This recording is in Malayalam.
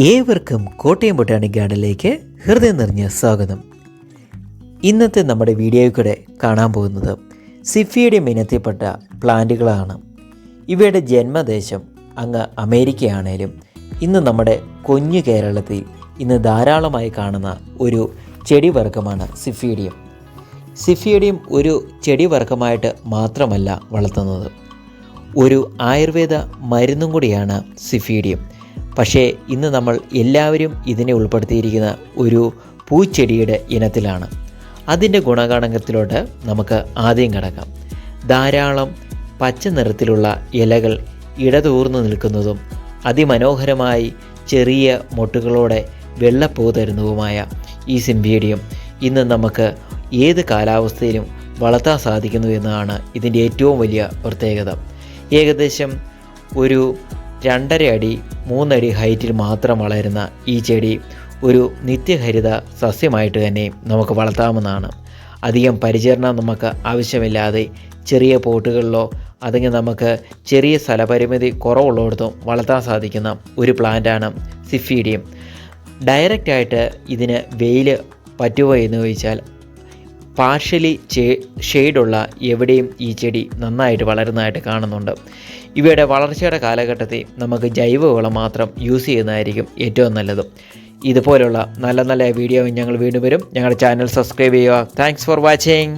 ഏവർക്കും കോട്ടയം ബൊട്ടാണിക് ഗാർഡനിലേക്ക് ഹൃദയം നിറഞ്ഞ സ്വാഗതം. ഇന്നത്തെ നമ്മുടെ വീഡിയോയിൽ കൂടെ കാണാൻ പോകുന്നത് സിഫിയുടെ ഇനത്തിൽപ്പെട്ട പ്ലാന്റുകളാണ്. ഇവയുടെ ജന്മദേശം അങ്ങ് അമേരിക്കയാണേലും ഇന്ന് നമ്മുടെ കുഞ്ഞു കേരളത്തിൽ ഇന്ന് ധാരാളമായി കാണുന്ന ഒരു ചെടി വർഗ്ഗമാണ് സിഫീഡിയം. സിഫീഡിയം ഒരു ചെടി വർഗ്ഗമായിട്ട് മാത്രമല്ല വളർത്തുന്നത്, ഒരു ആയുർവേദ മരുന്നും കൂടിയാണ് സിഫീഡിയം. പക്ഷേ ഇന്ന് നമ്മൾ എല്ലാവരും ഇതിനെ ഉൾപ്പെടുത്തിയിരിക്കുന്ന ഒരു പൂച്ചെടിയുടെ ഇനത്തിലാണ്. അതിൻ്റെ ഗുണഗണത്തിലോട്ട് നമുക്ക് ആദ്യം കിടക്കാം. ധാരാളം പച്ച നിറത്തിലുള്ള ഇലകൾ ഇടതൂർന്നു നിൽക്കുന്നതും അതിമനോഹരമായി ചെറിയ മൊട്ടുകളോടെ വെള്ളപ്പൂ തരുന്നതുമായ ഈ സിംബീഡിയം ഇന്ന് നമുക്ക് ഏത് കാലാവസ്ഥയിലും വളർത്താൻ സാധിക്കുന്നു എന്നതാണ് ഇതിൻ്റെ ഏറ്റവും വലിയ പ്രത്യേകത. ഏകദേശം ഒരു 2.5 അടി 3 അടി ഹൈറ്റിൽ മാത്രം വളരുന്ന ഈ ചെടി ഒരു നിത്യഹരിത സസ്യമായിട്ട് തന്നെ നമുക്ക് വളർത്താവുന്നതാണ്. അധികം പരിചരണം നമുക്ക് ആവശ്യമില്ലാതെ ചെറിയ പോട്ടുകളിലോ അല്ലെങ്കിൽ നമുക്ക് ചെറിയ സ്ഥലപരിമിതി കുറവുള്ളിടത്തും വളർത്താൻ സാധിക്കുന്ന ഒരു പ്ലാന്റാണ് സിഫീഡിയം. ഡയറക്റ്റായിട്ട് ഇതിന് വെയിൽ പറ്റുമോ എന്ന് ചോദിച്ചാൽ പാർഷ്യലി ഷെയ്ഡുള്ള എവിടെയും ഈ ചെടി നന്നായിട്ട് വളരുന്നതായിട്ട് കാണുന്നുണ്ട്. ഇവയുടെ വളർച്ചയുടെ കാലഘട്ടത്തിൽ നമുക്ക് ജൈവവളം മാത്രം യൂസ് ചെയ്യുന്നതായിരിക്കും ഏറ്റവും നല്ലത്. ഇതുപോലുള്ള നല്ല നല്ല വീഡിയോ ഞങ്ങൾ വീണ്ടും വരും. ഞങ്ങളുടെ ചാനൽ സബ്സ്ക്രൈബ് ചെയ്യുക. Thanks for watching.